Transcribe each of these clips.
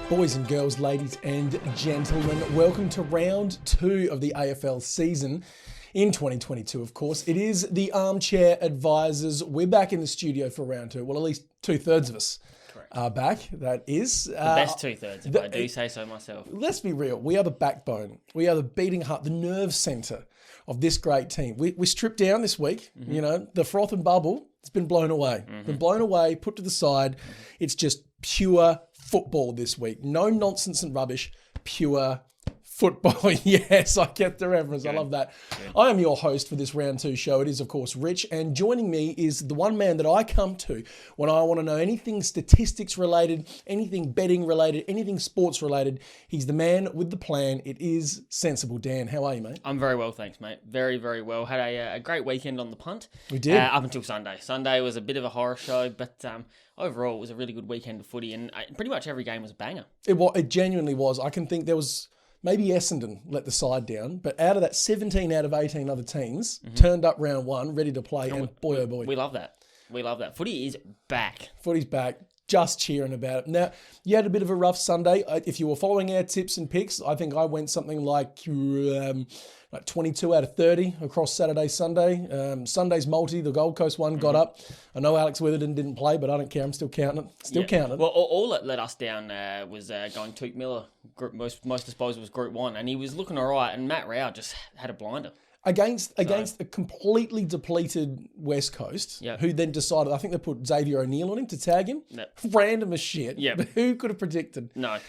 Boys and girls, ladies and gentlemen, welcome to round 2 of the AFL season in 2022, of course. It is the Armchair Advisors. We're back in the studio for round 2. Well, at least 2/3 of us are back. That is. The best 2/3, if I do say so myself. Let's be real. We are the backbone. We are the beating heart, the nerve centre of this great team. We stripped down this week. Mm-hmm. You know, the froth and bubble, it's been blown away. Mm-hmm. Been blown away, put to the side. It's just pure football this week. No nonsense and rubbish, pure football. Yes, I get the reference. Good. I love that. Good. I am your host for this round 2 show. It is, of course, Rich. And joining me is the one man that I come to when I want to know anything statistics related, anything betting related, anything sports related. He's the man with the plan. It is Sensible Dan. How are you, mate? I'm very well, thanks, mate. Very, very well. Had a great weekend on the punt. We did. Up until Sunday. Sunday was a bit of a horror show, but overall it was a really good weekend of footy, and pretty much every game was a banger. It genuinely was. I can think there was... Maybe Essendon let the side down, but out of that, 17 out of 18 other teams turned up round 1, ready to play, and boy, oh boy. We love that. We love that. Footy is back. Footy's back. Just cheering about it. Now, you had a bit of a rough Sunday. If you were following our tips and picks, I think I went something like 22 out of 30 across Saturday, Sunday. Sunday's multi, the Gold Coast one, got up. I know Alex Witherden didn't play, but I don't care. I'm still counting it. Counting. Well, all that let us down was going Touk Miller. Most disposal was Group 1, and he was looking all right, and Matt Rao just had a blinder. Against a completely depleted West Coast, who then decided, I think they put Xavier O'Neill on him to tag him. Yep. Random as shit. Yep. But who could have predicted? No.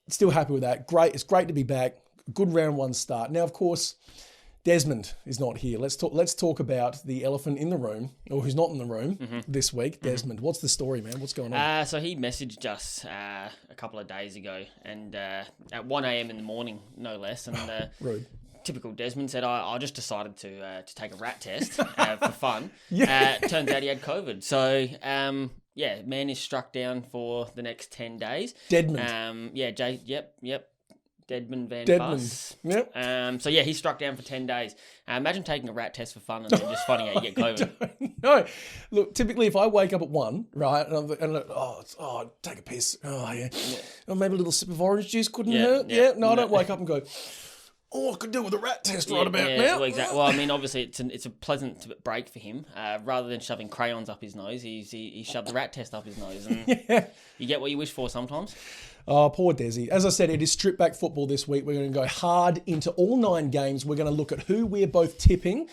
Still happy with that. Great. It's great to be back. Good round 1 start. Now, of course, Desmond is not here. Let's talk about the elephant in the room, or who's not in the room this week. Desmond, what's the story, man? What's going on? So he messaged us a couple of days ago, and at 1 a.m. in the morning, no less. And rude. Typical Desmond said, I just decided to take a rat test for fun. Turns out he had COVID. So, man is struck down for the next 10 days. Deadmond. Yep. Deadman Van Bus. Yep. He's struck down for 10 days. Imagine taking a rat test for fun and then just finding out you get COVID. No. Look, typically if I wake up at 1, right, and take a piss. Oh, yeah. Or maybe a little sip of orange juice couldn't hurt. Yeah. No, I don't wake up and go... I could do with a rat test now. Well, exactly. Well, I mean, obviously, it's a pleasant break for him. Rather than shoving crayons up his nose, he shoved the rat test up his nose. And you get what you wish for sometimes. Oh, poor Desi. As I said, it is strip back football this week. We're going to go hard into all 9 games. We're going to look at who we're both tipping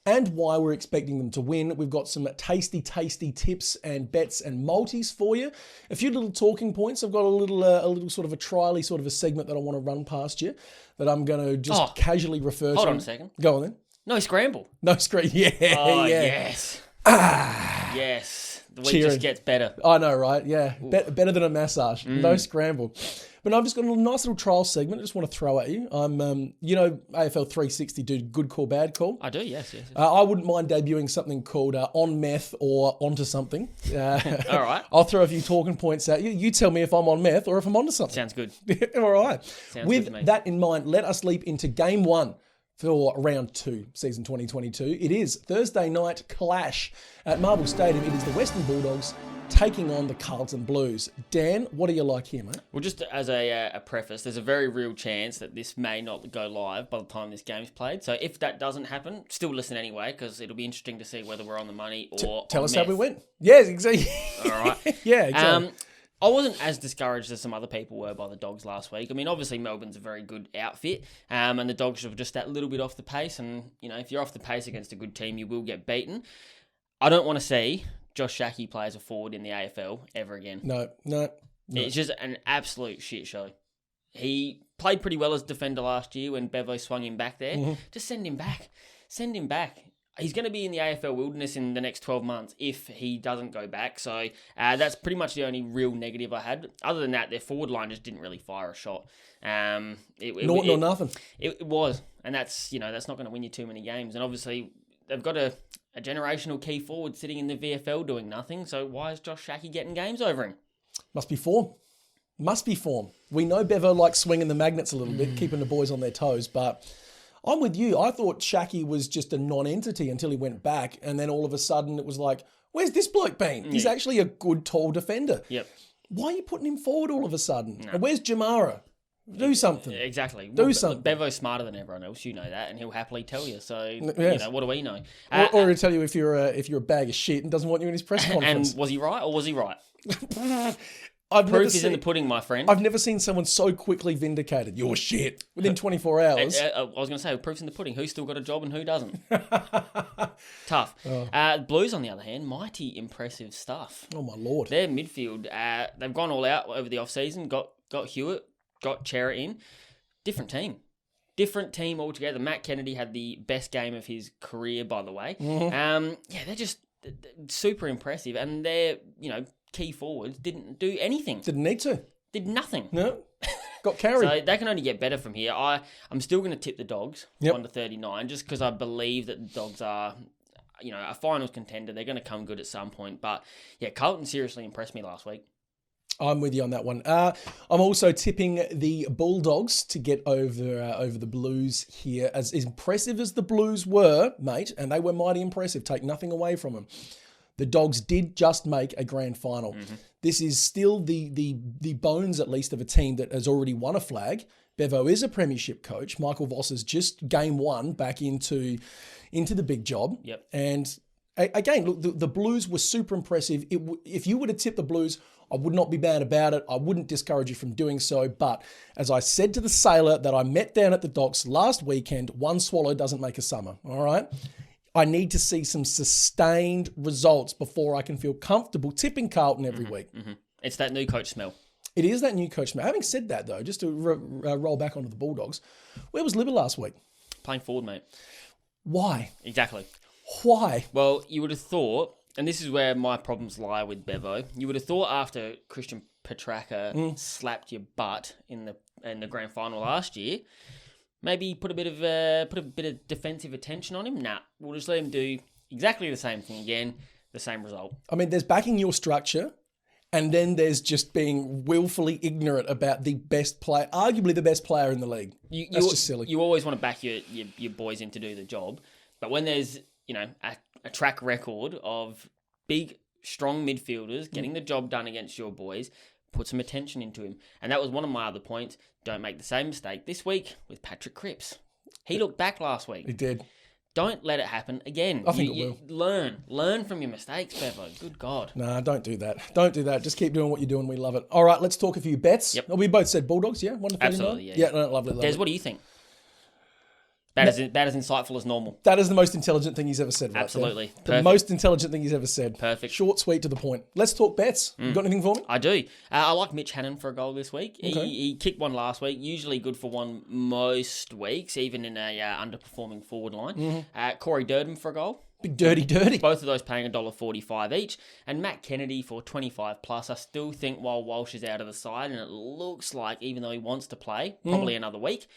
and why we're expecting them to win. We've got some tasty tips and bets and multis for you. A few little talking points. I've got a little sort of a trial-y sort of a segment that I want to run past you that I'm going to just casually refer to. Hold on a second. Go on then. No scramble. No scramble. Yeah. Yes. Yes. The week just gets better. I know, right? Yeah. Better than a massage. No scramble. But I've just got a nice little trial segment I just want to throw at you. I'm, AFL 360 do good call, bad call. I do, yes. I wouldn't mind debuting something called on meth or onto something. All right. I'll throw a few talking points at you. You tell me if I'm on meth or if I'm onto something. Sounds good. All right. Sounds With good to me. that in mind, let us leap into game 1 for round 2, season 2022. It is Thursday night clash at Marble Stadium. It is the Western Bulldogs taking on the Carlton Blues. Dan, what do you like here, mate? Well, just as a preface, there's a very real chance that this may not go live by the time this game's played. So if that doesn't happen, still listen anyway, because it'll be interesting to see whether we're on the money or tell us meth. How we went. Yes, exactly. All right. Yeah, exactly. I wasn't as discouraged as some other people were by the Dogs last week. I mean, obviously Melbourne's a very good outfit, and the Dogs are just that little bit off the pace. And, if you're off the pace against a good team, you will get beaten. I don't want to see Josh Schache play as a forward in the AFL ever again. No. It's just an absolute shit show. He played pretty well as defender last year when Bevo swung him back there. Mm-hmm. Just send him back. He's going to be in the AFL wilderness in the next 12 months if he doesn't go back. So that's pretty much the only real negative I had. Other than that, their forward line just didn't really fire a shot. Nothing. It was. And that's not going to win you too many games. And obviously, they've got a generational key forward sitting in the VFL doing nothing. So why is Josh Schache getting games over him? Must be form. We know Bevo likes swinging the magnets a little bit, keeping the boys on their toes, but... I'm with you. I thought Schache was just a non-entity until he went back, and then all of a sudden it was like, where's this bloke been? He's actually a good, tall defender. Yep. Why are you putting him forward all of a sudden? No. And where's Jamara? Do something. Exactly. Do something. Bevo's smarter than everyone else. You know that, and he'll happily tell you. So, yes. What do we know? Or he'll tell you if you're a bag of shit and doesn't want you in his press conference. And was he right or was he right? Proof is in the pudding, my friend. I've never seen someone so quickly vindicated. You're shit. Within 24 hours. I was going to say, proof's in the pudding. Who's still got a job and who doesn't? Tough. Blues, on the other hand, mighty impressive stuff. Oh, my Lord. Their midfield, they've gone all out over the off-season, got Hewitt, got Chera in. Different team altogether. Matt Kennedy had the best game of his career, by the way. Mm-hmm. They're just super impressive. And their, key forwards didn't do anything. Didn't need to. Did nothing. No. Got carried. So they can only get better from here. I'm still going to tip the Dogs 1-39 just because I believe that the Dogs are, a finals contender. They're going to come good at some point. But, yeah, Carlton seriously impressed me last week. I'm with you on that one. I'm also tipping the Bulldogs to get over the Blues here. As impressive as the Blues were, mate, and they were mighty impressive, take nothing away from them. The Dogs did just make a grand final. Mm-hmm. This is still the bones, at least, of a team that has already won a flag. Bevo is a premiership coach. Michael Voss is just game one back into the big job. Yep. And again, look, the Blues were super impressive. If you were to tip the Blues, I would not be bad about it. I wouldn't discourage you from doing so. But as I said to the sailor that I met down at the docks last weekend, one swallow doesn't make a summer. All right? I need to see some sustained results before I can feel comfortable tipping Carlton every week. Mm-hmm. It's that new coach smell. It is that new coach smell. Having said that, though, just to roll back onto the Bulldogs, where was Libba last week? Playing forward, mate. Why? Exactly. Why? Well, you would have thought, and this is where my problems lie with Bevo, you would have thought after Christian Petracca slapped your butt in the grand final last year, maybe put a bit of defensive attention on him. Nah, we'll just let him do exactly the same thing again, the same result. I mean, there's backing your structure, and then there's just being willfully ignorant about the best player, arguably the best player in the league. That's just silly. You always want to back your boys in to do the job, but when there's a track record of big, strong midfielders getting the job done against your boys, put some attention into him. And that was one of my other points. Don't make the same mistake this week with Patrick Cripps. He looked back last week. He did. Don't let it happen again. I think it will. Learn from your mistakes, Bevo. Good God. Nah, don't do that. Don't do that. Just keep doing what you're doing. We love it. All right, let's talk a few bets. Yep. We both said Bulldogs, yeah? 1-39? Absolutely, yeah. Yeah, no, lovely. Des, what do you think? That is insightful as normal. That is the most intelligent thing he's ever said. Right Absolutely. The most intelligent thing he's ever said. Perfect. Short, sweet, to the point. Let's talk bets. You got anything for me? I do. I like Mitch Hannon for a goal this week. Okay. He kicked one last week. Usually good for one most weeks, even in a underperforming forward line. Mm-hmm. Corey Durden for a goal. Big dirty. Both of those paying $1.45 each. And Matt Kennedy for 25 plus. I still think while Walsh is out of the side, and it looks like, even though he wants to play, probably another week,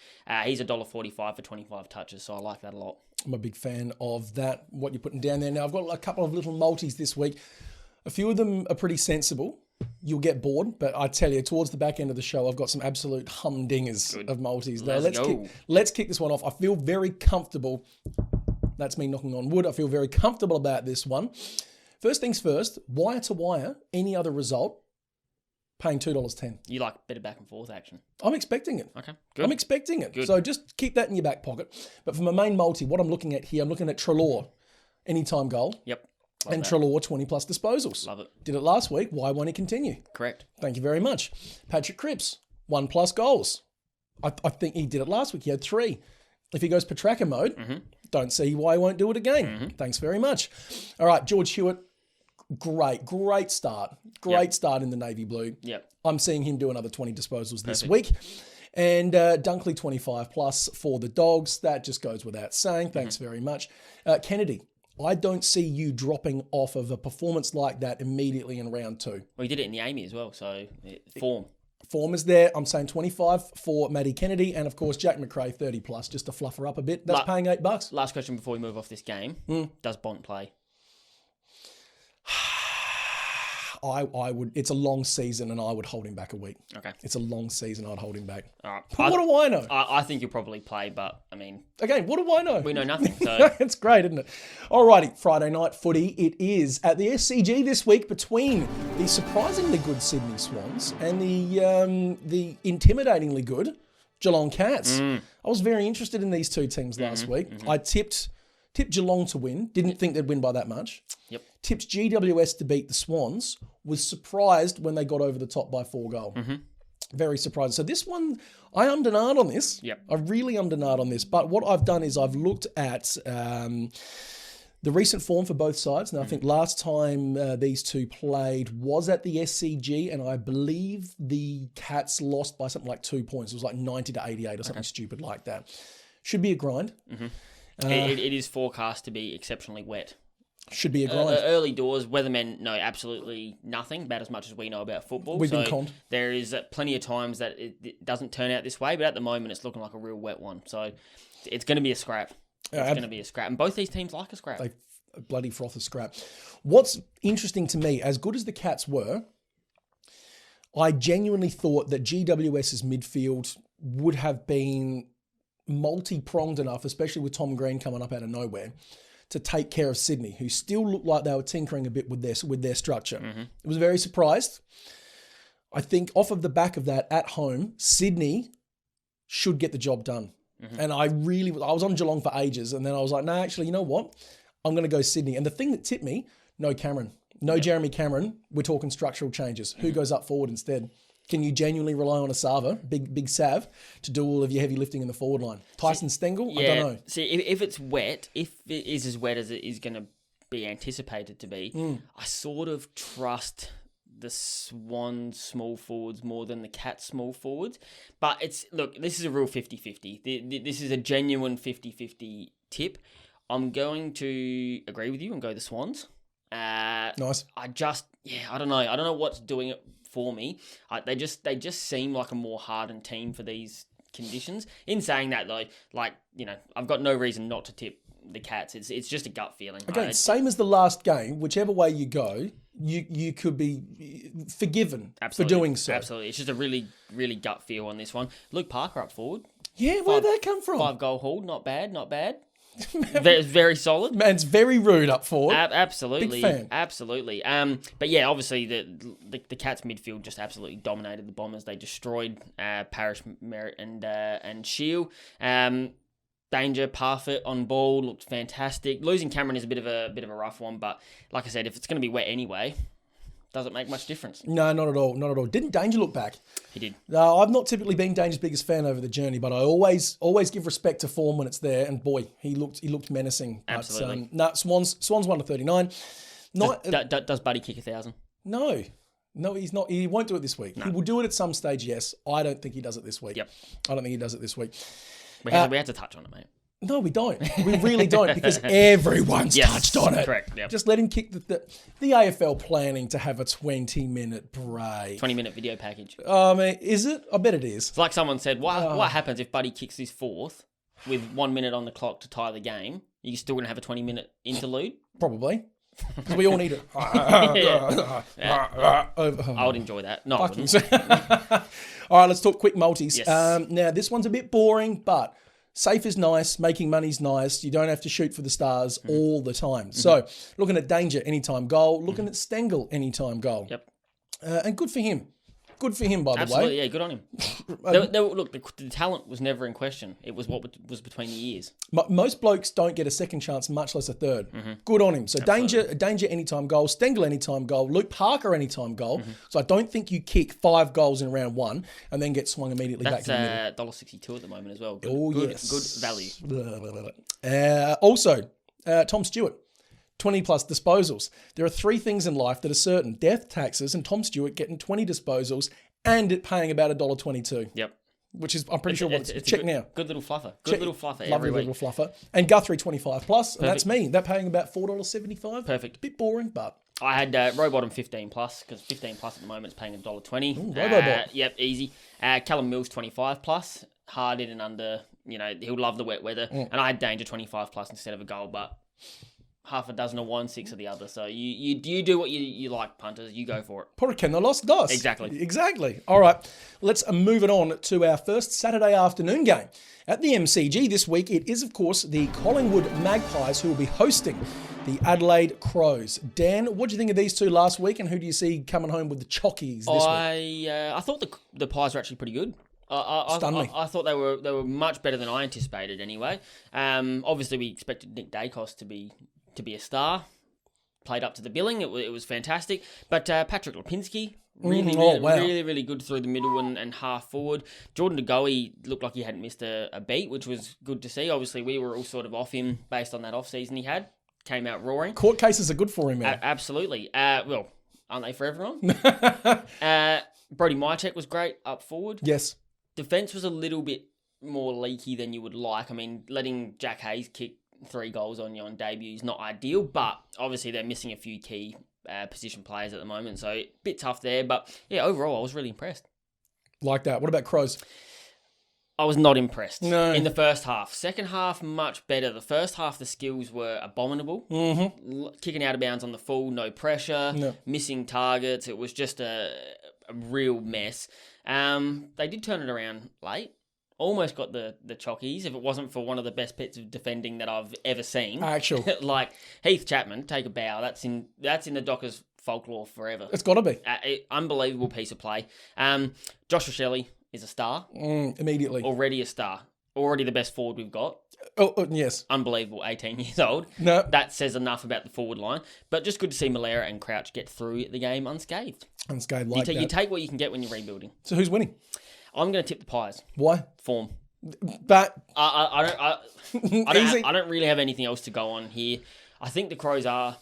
he's $1.45 for 25 touches. So I like that a lot. I'm a big fan of that, what you're putting down there. Now, I've got a couple of little multis this week. A few of them are pretty sensible. You'll get bored, but I tell you, towards the back end of the show, I've got some absolute humdingers of multis. Now, let's kick this one off. I feel very comfortable. That's me knocking on wood. I feel very comfortable about this one. First things first, wire to wire, any other result, paying $2.10. You like a bit of back and forth action? I'm expecting it. Okay, good. I'm expecting it. Good. So just keep that in your back pocket. But for my main multi, what I'm looking at here, I'm looking at Treloar, anytime goal. Yep. And Treloar, 20 plus disposals. Love it. Did it last week. Why won't he continue? Correct. Thank you very much. Patrick Cripps, 1+ goals. I think he did it last week. He had 3. If he goes Petracca mode, don't see why he won't do it again. Thanks very much. All right, George Hewitt, great start. Great start in the navy blue. Yep. I'm seeing him do another 20 disposals this week. And Dunkley, 25 plus for the Dogs. That just goes without saying. Thanks very much. Kennedy, I don't see you dropping off of a performance like that immediately in round 2. Well, he did it in the Amy as well, so form. Form is there. I'm saying 25 for Matty Kennedy, and of course Jack McRae 30 plus, just to fluff her up a bit. That's paying $8. Last question before we move off this game: Does Bont play? I would. It's a long season, and I would hold him back a week. Okay. It's a long season. I'd hold him back. All right. But what do I know? I think you'll probably play, but I mean, Again, what do I know? we know nothing. So It's great, isn't it? Alrighty, Friday night footy. It is at the SCG this week between the surprisingly good Sydney Swans and the intimidatingly good Geelong Cats. I was very interested in these two teams last week. I tipped Geelong to win. Didn't think they'd win by that much. Yep. Tipped GWS to beat the Swans. Was surprised when they got over the top by 4 goals. Very surprised. So this one, I ummed on this. Yep. I really ummed on this. But what I've done is I've looked at the recent form for both sides. Now, I think last time these two played was at the SCG, and I believe the Cats lost by something like 2 points. It was like 90 to 88 or something stupid like that. Should be a grind. it is forecast to be exceptionally wet. Should be a grind. Early doors, weathermen know absolutely nothing, about as much as we know about football. We've been conned. There is plenty of times that it doesn't turn out this way, but at the moment it's looking like a real wet one. So it's going to be a scrap. It's going to be a scrap. And both these teams like a scrap. They bloody froth a scrap. What's interesting to me, as good as the Cats were, I genuinely thought that GWS's midfield would have been multi-pronged enough, especially with Tom Green coming up out of nowhere, to take care of Sydney, who still looked like they were tinkering a bit with their structure. I was very surprised. I think off of the back of that, at home, Sydney should get the job done. And I was on Geelong for ages, and then I was like, no, actually, you know what? I'm going to go Sydney. And the thing that tipped me, no Cameron. No Jeremy Cameron. We're talking structural changes. Who goes up forward instead? Can you genuinely rely on a Sava, big Sav, to do all of your heavy lifting in the forward line? Tyson Stengel? I don't know. See, if it's wet, if it is as wet as it is going to be anticipated to be, I sort of trust the Swans small forwards more than the Cats small forwards. But this is a real 50-50. This is a genuine 50-50 tip. I'm going to agree with you and go the Swans. Nice. I don't know. I don't know what's doing it for me. They just seem like a more hardened team for these conditions. In saying that, though, I've got no reason not to tip the Cats. It's just a gut feeling. Again, same as the last game. Whichever way you go, you could be forgiven for doing so. Absolutely. It's just a really, really gut feel on this one. Luke Parker up forward. Yeah, where'd that come from? 5-goal haul. Not bad. Very, very solid. Man's very rude up forward. Absolutely. Big fan. Absolutely. But yeah, obviously the Cats midfield just absolutely dominated the Bombers. They destroyed Parrish, Merritt and Shield. Danger, Parfitt on ball, looked fantastic. Losing Cameron is a bit of a rough one, but like I said, if it's going to be wet anyway, doesn't make much difference. No, not at all. Not at all. Didn't Danger look back? He did. No, I've not typically been Danger's biggest fan over the journey, but I always give respect to form when it's there. And boy, he looked menacing. Absolutely. But, Swans 1 to 39. Does Buddy kick 1,000? No, he's not. He won't do it this week. No. He will do it at some stage, yes. I don't think he does it this week. Yep. I don't think he does it this week. We had to touch on it, mate. No, we don't. We really don't, because everyone's touched on it. Correct. Yep. Just let him kick the AFL planning to have a 20-minute break. 20-minute video package. Is it? I bet it is. It's like someone said, what happens if Buddy kicks his fourth with 1 minute on the clock to tie the game? You're still going to have a 20-minute interlude? Probably. Because we all need it. I would enjoy that. No, I wouldn't. All right, let's talk quick multis. Yes. Now, this one's a bit boring, but safe is nice. Making money's nice. You don't have to shoot for the stars all the time. So, looking at Danger, anytime goal. Looking at Stengel, anytime goal. Yep. And good for him. Good for him, by the way. Absolutely, yeah, good on him. Look, the talent was never in question. It was what was between the ears. Most blokes don't get a second chance, much less a third. Good on him. So Danger anytime goal, Stengel anytime goal, Luke Parker anytime goal. So I don't think you kick 5 goals in round 1 and then get swung immediately back to the middle. That's $1.62 at the moment as well. Yes. Good value. Also, Tom Stewart. 20 plus disposals. There are 3 things in life that are certain: death, taxes, and Tom Stewart getting 20 disposals and it paying about $1.22. Yep. Which is, I'm pretty sure what it's check now. Good little fluffer. Good little fluffer Lovely every week. Little fluffer. And Guthrie 25 plus, and that's me. That paying about $4.75. Perfect. Bit boring, but I had Rowbottom 15 plus, because 15 plus at the moment is paying $1.20. Ooh, Robobot. Yep, easy. Callum Mills 25 plus, hard in and under. He'll love the wet weather. And I had Danger 25 plus instead of a goal, but half a dozen of one, 6 of the other. So you do what you like, punters. You go for it. Por que no los dos? Exactly. All right, let's move it on to our first Saturday afternoon game. At the MCG this week, it is, of course, the Collingwood Magpies who will be hosting the Adelaide Crows. Dan, what do you think of these two last week, and who do you see coming home with the chockies this week? I thought the Pies were actually pretty good. Stunned me. I thought they were much better than I anticipated anyway. Obviously, we expected Nick Dacos to be a star. Played up to the billing. It was fantastic. But Patrick Lipinski, really good through the middle and half forward. Jordan De Goey looked like he hadn't missed a beat, which was good to see. Obviously, we were all sort of off him based on that off-season he had. Came out roaring. Court cases are good for him, man. Absolutely. Well, aren't they for everyone? Brody Mychek was great up forward. Yes. Defence was a little bit more leaky than you would like. I mean, letting Jack Hayes kick 3 goals on you on debut is not ideal, but obviously they're missing a few key position players at the moment, so a bit tough there. But yeah, overall, I was really impressed. Like that. What about Crows? I was not impressed in the first half. Second half, much better. The first half, the skills were abominable. Kicking out of bounds on the full, no pressure, missing targets. It was just a real mess. They did turn it around late. Almost got the chockies if it wasn't for one of the best bits of defending that I've ever seen. Actually. Like Heath Chapman, take a bow. That's in the Dockers folklore forever. It's got to be. Unbelievable piece of play. Josh Rochelle is a star. Immediately. Already a star. Already the best forward we've got. Oh, yes. Unbelievable, 18 years old. No. That says enough about the forward line. But just good to see Malera and Crouch get through the game unscathed. Unscathed like that. You take what you can get when you're rebuilding. So who's winning? I'm going to tip the Pies. Why? Form. But I don't really have anything else to go on here. I think the Crows are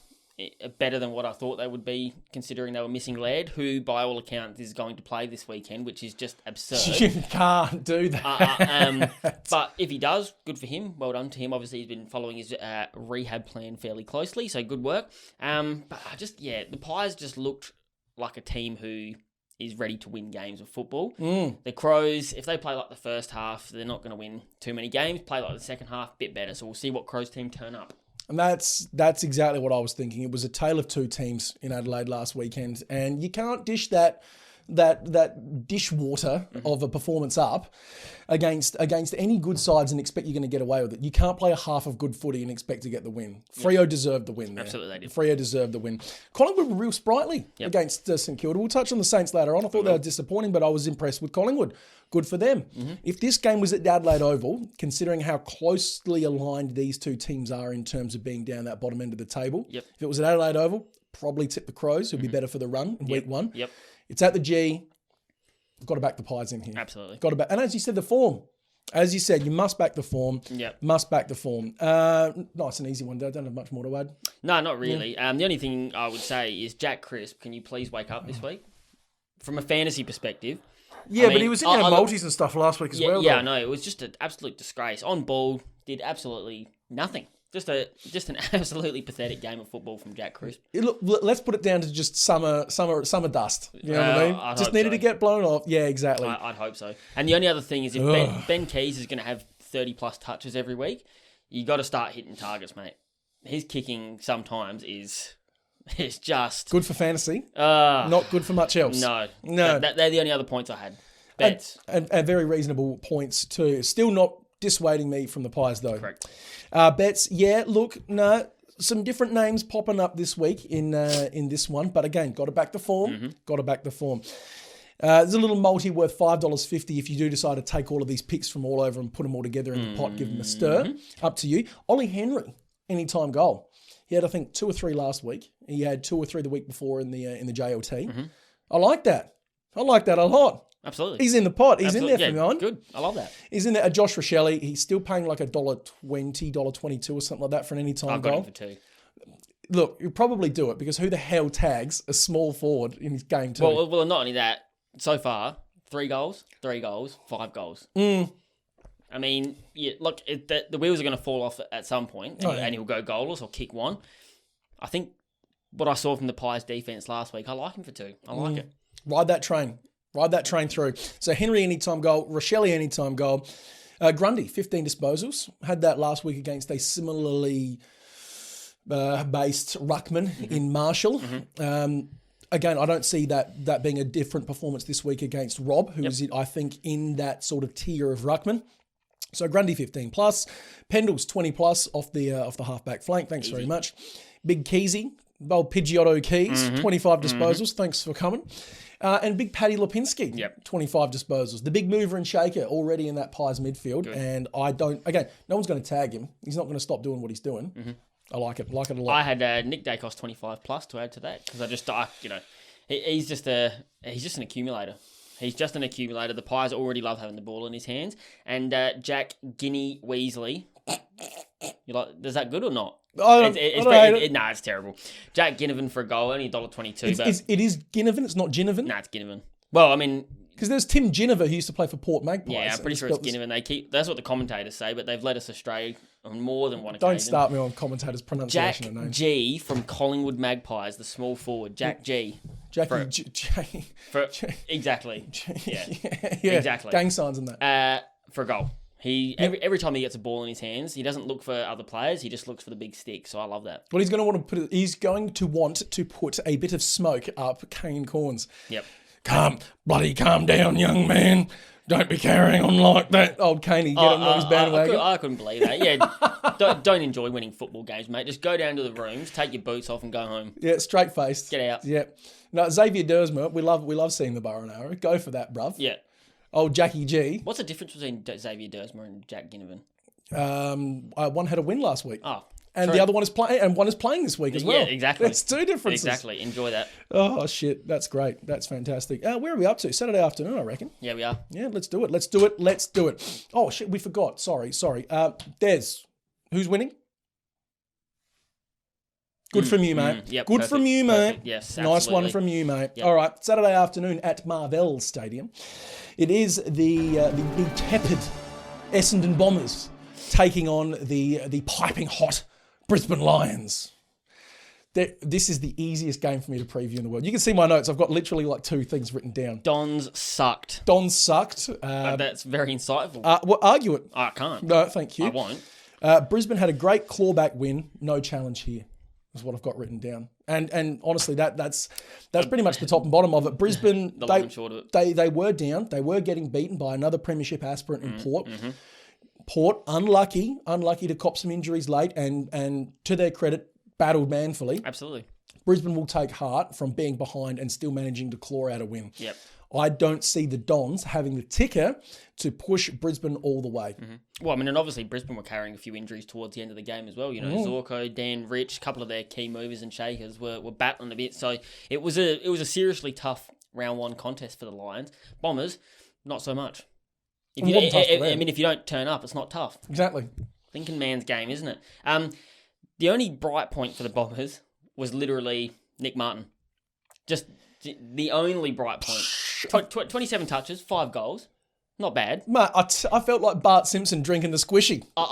better than what I thought they would be, considering they were missing Laird, who, by all accounts, is going to play this weekend, which is just absurd. You can't do that. But if he does, good for him. Well done to him. Obviously, he's been following his rehab plan fairly closely, so good work. But the Pies just looked like a team who is ready to win games of football. The Crows, if they play like the first half, they're not going to win too many games. Play like the second half, a bit better. So we'll see what Crows team turn up. And that's exactly what I was thinking. It was a tale of two teams in Adelaide last weekend, and you can't dish that dishwater of a performance up against any good sides and expect you're going to get away with it. You can't play a half of good footy and expect to get the win. Freo deserved the win there. Absolutely, they did. Freo deserved the win. Collingwood were real sprightly against St Kilda. We'll touch on the Saints later on. I thought they were disappointing, but I was impressed with Collingwood. Good for them. If this game was at the Adelaide Oval, considering how closely aligned these two teams are in terms of being down that bottom end of the table, if it was at Adelaide Oval, probably tip the Crows, who'd be better for the run in week one. It's at the G. We've got to back the Pies in here. Absolutely. Got to back. And as you said, the form. As you said, you must back the form. Must back the form. Nice and easy one. I don't have much more to add. No, not really. The only thing I would say is Jack Crisp, can you please wake up this week? From a fantasy perspective. Yeah, but he was in our multis and stuff last week as well. Yeah, I know. It was just an absolute disgrace. On ball, did absolutely nothing. Just an absolutely pathetic game of football from Jack Crisp. Look, let's put it down to just summer dust. You know what I mean? Just needed to get blown off. Yeah, exactly. I'd hope so. And the only other thing is if Ben Keys is going to have 30-plus touches every week, you got to start hitting targets, mate. His kicking sometimes is just... Good for fantasy. Not good for much else. No. They're the only other points I had. Bets. And very reasonable points too. Still not dissuading me from the Pies though. Correct. Bets, some different names popping up this week in this one. But again, got to back the form. Got to back the form. There's a little multi worth $5.50 if you do decide to take all of these picks from all over and put them all together in the pot, give them a stir. Up to you. Ollie Henry, anytime goal. He had, I think, 2 or 3 last week. He had 2 or 3 the week before in the JLT. I like that. I like that a lot. Absolutely. He's in the pot. He's in there for me. Good. I love that. He's in there. Josh Rochelle, he's still paying like $1.20, $1.22 or something like that for an anytime goal. I've got him for 2. Look, you'll probably do it because who the hell tags a small forward in his game too? Well, not only that. So far, 3 goals, 5 goals. I mean, look, the wheels are going to fall off at some point, and he'll go goalless or kick one. I think what I saw from the Pies defense last week, I like him for 2. I like it. Ride that train through. So Henry anytime goal, Rochelle anytime goal. Grundy, 15 disposals. Had that last week against a similarly ruckman in Marshall. Again, I don't see that being a different performance this week against Rob, who is, I think, in that sort of tier of ruckman. So Grundy 15 plus, Pendle's 20 plus off the halfback flank. Thanks very much. Big Keezy, old Pidgeotto Keys, 25 disposals. Thanks for coming. And big Paddy Lipinski, 25 disposals. The big mover and shaker already in that Pies midfield. Good. And no one's going to tag him. He's not going to stop doing what he's doing. I like it a lot. I had Nick Dacos 25 plus to add to that because he's just an accumulator. He's just an accumulator. The Pies already love having the ball in his hands. And Jack Guinea Weasley, is that good or not? It's terrible. Jack Ginnivan for a goal, only $1.22. It is Ginnivan, it's not Ginnivan? Nah, it's Ginnivan. Well, I mean... Because there's Tim Ginnivan who used to play for Port Magpies. Yeah, I'm pretty sure it's Ginnivan. That's what the commentators say, but they've led us astray on more than one occasion. Don't start me on commentators' pronunciation of names. Jack G from Collingwood Magpies, the small forward. Jack G. Exactly. Yeah, exactly. Gang signs in that. For a goal. Every time he gets a ball in his hands, he doesn't look for other players. He just looks for the big stick. So I love that. Well, he's going to want to put a bit of smoke up Kane Corns. Yep. Calm down, young man. Don't be carrying on like that. Old Caney, get him on his bandwagon. I couldn't believe that. Yeah, don't enjoy winning football games, mate. Just go down to the rooms, take your boots off, and go home. Yeah, straight faced. Get out. Yeah. No, Xavier Dersmer, we love seeing the bow and arrow. Go for that, bruv. Yeah. Old Jackie G. What's the difference between Xavier Dersmer and Jack Ginnivan? One had a win last week. Oh. And true. the other one is playing, and one is playing this week as well. Yeah, exactly. That's two differences. Exactly. Enjoy that. Oh shit, that's great. That's fantastic. Where are we up to? Saturday afternoon, I reckon. Yeah, we are. Yeah, let's do it. Oh shit, we forgot. Sorry. Des, who's winning? Good from you, mate. Yep, Good perfect, from you, perfect. mate. Yes, nice absolutely. one from you, mate. Yep. All right, Saturday afternoon at Marvell Stadium. It is the tepid Essendon Bombers taking on the piping hot Brisbane Lions. This is the easiest game for me to preview in the world. You can see my notes. I've got literally like two things written down. Dons sucked. That's very insightful. Well, argue it. I can't. No, thank you. I won't. Brisbane had a great clawback win. No challenge here is what I've got written down. And honestly, that's pretty much the top and bottom of it. Brisbane, they were down. They were getting beaten by another premiership aspirant in Port. Mm-hmm. Port, unlucky to cop some injuries late and to their credit, battled manfully. Absolutely. Brisbane will take heart from being behind and still managing to claw out a win. Yep. I don't see the Dons having the ticker to push Brisbane all the way. Mm-hmm. Well, I mean, and obviously Brisbane were carrying a few injuries towards the end of the game as well. You know, Zorko, Dan Rich, a couple of their key movers and shakers were battling a bit. So it was a seriously tough round one contest for the Lions. Bombers, not so much. If you don't turn up, it's not tough. Exactly. Thinking man's game, isn't it? The only bright point for the Bombers was literally Nick Martin. Just the only bright point. 27 touches, 5 goals. Not bad. Mate, I felt like Bart Simpson drinking the squishy. Yeah.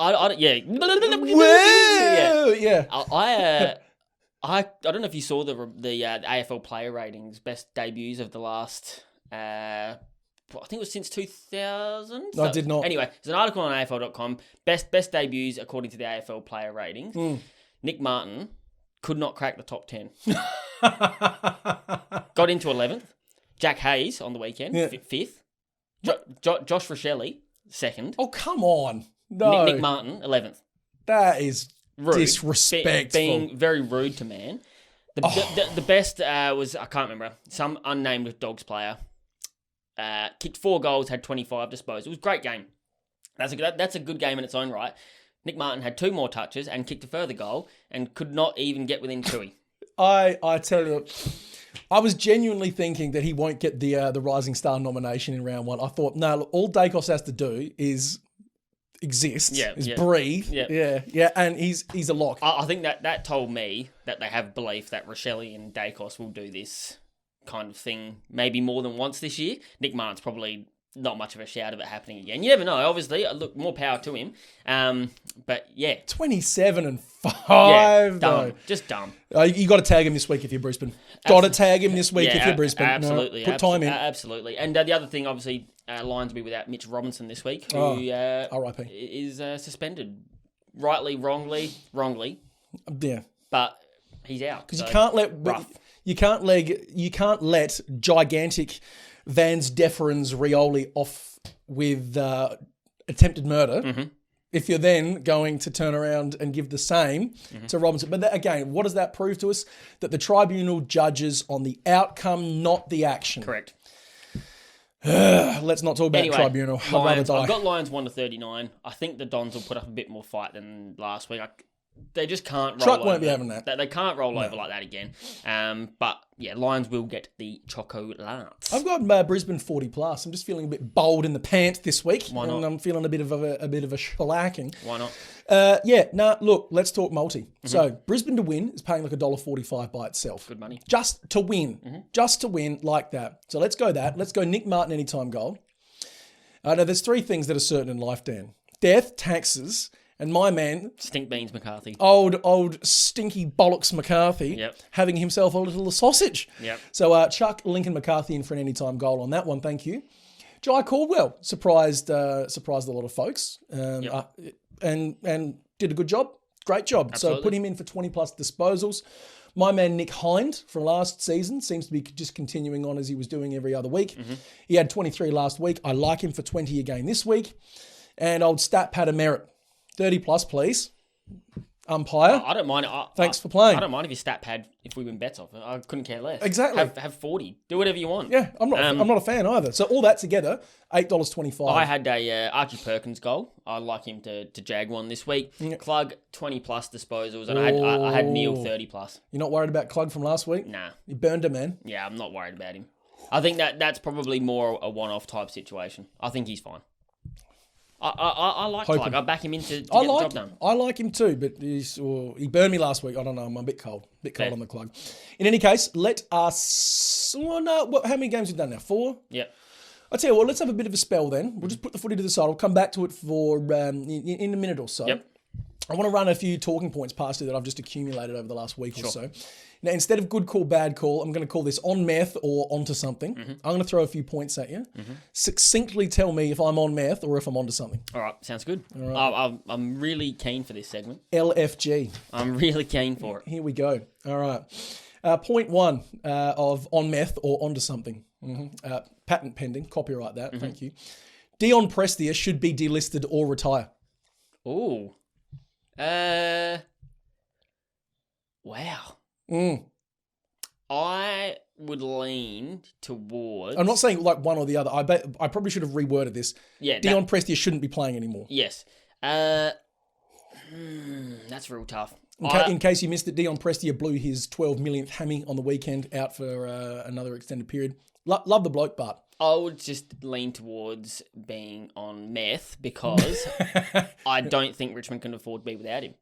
I don't know if you saw the AFL player ratings, best debuts of the last... I think it was since 2000. No, I did not. Anyway, there's an article on AFL.com. Best debuts according to the AFL player ratings. Nick Martin could not crack the top 10. Got into 11th. Jack Hayes on the weekend, 5th. Josh Rochelle, 2nd. Oh, come on. No. Nick Martin, 11th. That is rude. Disrespectful. Being very rude to man. The best was, I can't remember, some unnamed Dogs player. Kicked 4 goals, had 25 disposals. It was a great game. That's a good game in its own right. Nick Martin had 2 more touches and kicked a further goal and could not even get within 2. I tell you, I was genuinely thinking that he won't get the Rising Star nomination in round 1. I thought, no, all Dacos has to do is exist, breathe. Yeah, and he's a lock. I think that told me that they have belief that Rochelle and Dacos will do this kind of thing maybe more than once this year. Nick Martin's probably not much of a shout of it happening again. You never know, obviously. Look, more power to him. But yeah. 27 and 5, dumb. Just dumb. You got to tag him this week if you're Brisbane. Got to tag him this week if you're Brisbane. Absolutely. No, put time in. Absolutely. And the other thing, obviously, Lions will be without Mitch Robinson this week, who R.I.P. is suspended. Rightly, wrongly. Yeah. but he's out. Because so you can't let gigantic Vans Deferens Rioli off with attempted murder. Mm-hmm. If you're then going to turn around and give the same to Robinson. But again, what does that prove to us? That the tribunal judges on the outcome, not the action. Correct. Let's not talk about tribunal. I'd rather die. I've got Lions 1-39. I think the Dons will put up a bit more fight than last week. They just can't roll Truck over. won't be having that. They can't roll over like that again. But yeah, Lions will get the chocolats. I've got Brisbane 40+. I'm just feeling a bit bold in the pant this week. Why not? And I'm feeling a bit of a shellacking. Why not? Look, let's talk multi. Mm-hmm. So Brisbane to win is paying like $1.45 by itself. Good money. Just to win. Mm-hmm. Just to win like that. So let's go that. Let's go Nick Martin anytime goal. Now there's three things that are certain in life, Dan. Death, taxes, and my man... Stink Beans McCarthy. Old stinky bollocks McCarthy having himself a little sausage. Yep. So chuck Lincoln McCarthy in for an anytime goal on that one. Thank you. Jai Caldwell surprised a lot of folks and did a good job. Great job. Absolutely. So put him in for 20+ disposals. My man Nick Hind from last season seems to be just continuing on as he was doing every other week. Mm-hmm. He had 23 last week. I like him for 20 again this week. And old stat Pat Merritt. 30+, please. Umpire. I don't mind. Thanks for playing. I don't mind if you stat pad if we win bets off it. I couldn't care less. Exactly. Have 40. Do whatever you want. Yeah, I'm not a fan either. So all that together, $8.25. I had a Archie Perkins goal. I'd like him to jag one this week. Yeah. Klug 20+ disposals, and I had Neil 30+. You're not worried about Klug from last week? Nah. You burned him, man. Yeah, I'm not worried about him. I think that's probably more a one-off type situation. I think he's fine. I like Klug. I back him in to get the job done. I like him too, but he burned me last week. I don't know. I'm a bit cold. On the Klug. In any case, let us... Well, no, how many games have we done now? 4? Yeah. I'll tell you what, let's have a bit of a spell then. We'll just put the footy to the side. I'll come back to it for in a minute or so. Yep. I want to run a few talking points past you that I've just accumulated over the last week or so. Now, instead of good call, bad call, I'm going to call this on meth or onto something. Mm-hmm. I'm going to throw a few points at you. Mm-hmm. Succinctly tell me if I'm on meth or if I'm onto something. All right, sounds good. All right. I'm really keen for this segment. LFG. I'm really keen for it. Here we go. All right. Point 1 of on meth or onto something. Mm-hmm. Patent pending. Copyright that. Mm-hmm. Thank you. Dion Prestia should be delisted or retire. Ooh. Wow. I would lean towards... I'm not saying like one or the other. I probably should have reworded this. Yeah. Dion Prestia shouldn't be playing anymore. Yes. That's real tough. In case you missed it, Dion Prestia blew his 12 millionth hammy on the weekend out for another extended period. Love the bloke, but... I would just lean towards being on meth because I don't think Richmond can afford to be without him.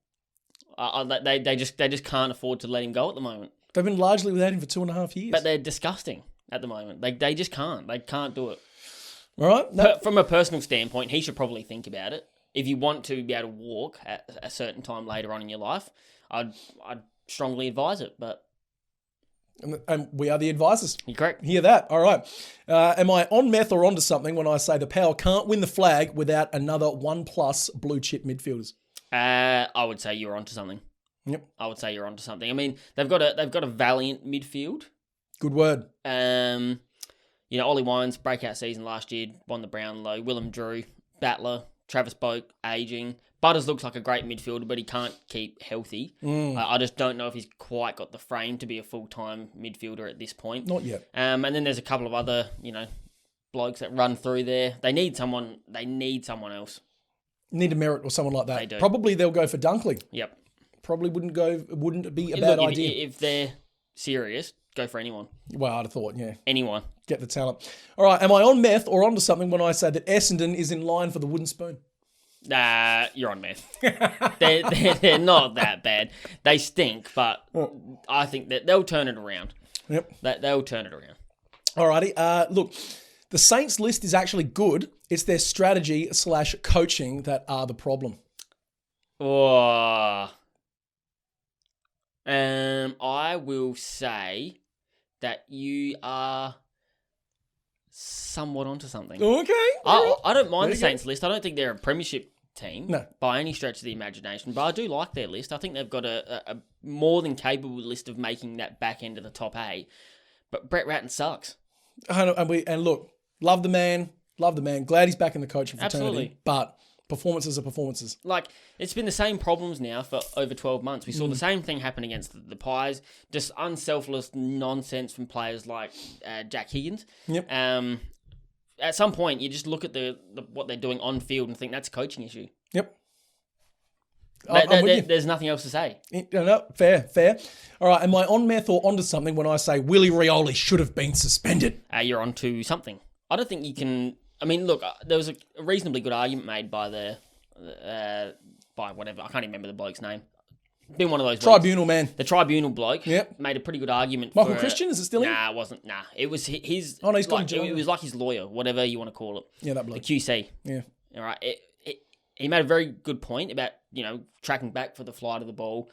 They just can't afford to let him go at the moment. They've been largely without him for 2.5 years. But they're disgusting at the moment. They just can't. They can't do it. All right. No. From a personal standpoint, he should probably think about it. If you want to be able to walk at a certain time later on in your life, I'd strongly advise it. But and we are the advisors. You're correct. Hear that? All right. Am I on meth or onto something when I say the Power can't win the flag without another 1+ blue chip midfielders? I would say you're onto something. Yep. I would say you're onto something. I mean, they've got a valiant midfield. Good word. Ollie Wines, breakout season last year, won the Brownlow. Willem Drew, Battler, Travis Boak, aging. Butters looks like a great midfielder, but he can't keep healthy. I just don't know if he's quite got the frame to be a full-time midfielder at this point. Not yet. And then there's a couple of other, blokes that run through there. They need someone else. Need a Merritt or someone like that. They do. Probably they'll go for Dunkley. Yep. Probably wouldn't be a bad idea. If they're serious, go for anyone. Well, I'd have thought, yeah. Anyone. Get the talent. All right, am I on meth or onto something when I say that Essendon is in line for the wooden spoon? Nah, you're on meth. they're not that bad. They stink, but I think that they'll turn it around. Yep. They'll turn it around. All righty. Look, the Saints list is actually good. It's their strategy / coaching that are the problem. Oh. I will say that you are somewhat onto something. Okay. I don't mind the Saints list. I don't think they're a premiership team No. by any stretch of the imagination, but I do like their list. I think they've got a more than capable list of making that back end of the top 8. But Brett Ratton sucks. And look, love the man. Glad he's back in the coaching fraternity. Absolutely. But performances are performances. Like, it's been the same problems now for over 12 months. We saw the same thing happen against the Pies. Just unselfless nonsense from players like Jack Higgins. Yep. At some point, you just look at what they're doing on field and think that's a coaching issue. Yep. There's nothing else to say. No, fair. All right, am I on Meth or onto something when I say Willie Rioli should have been suspended? You're onto something. I don't think you can... I mean, look, there was a reasonably good argument made by by whatever, I can't even remember the bloke's name. Been one of those Tribunal man. The tribunal bloke Yep. made a pretty good argument. Michael Christian, is it still him? Nah, it wasn't. Nah, it was his. Oh no, he's like, gone. it was like his lawyer, whatever you want to call it. Yeah, that bloke. The QC. Yeah. All right. He made a very good point about tracking back for the flight of the ball,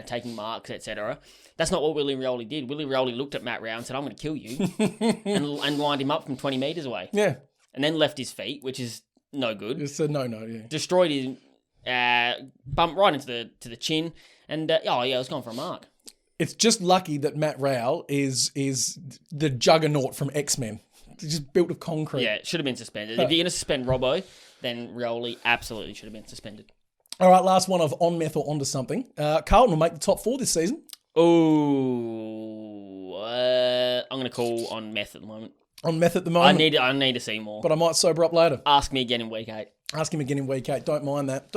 taking marks, etc. That's not what Willie Rioli did. Willie Rioli looked at Matt Rao and said, "I'm going to kill you," and lined him up from 20 metres away. Yeah. And then left his feet, which is no good. It's a no, yeah. Destroyed his bump right into the chin, and it was gone for a mark. It's just lucky that Matt Rao is the juggernaut from X-Men. He's just built of concrete. Yeah, it should have been suspended. If you're going to suspend Robbo, then Rioli absolutely should have been suspended. All right, last one of on Meth or onto something. Carlton will make the top 4 this season. Oh, I'm going to call on Meth at the moment. On Meth at the moment. I need to see more. But I might sober up later. Ask me again in week 8. Ask him again in week 8. Don't mind that.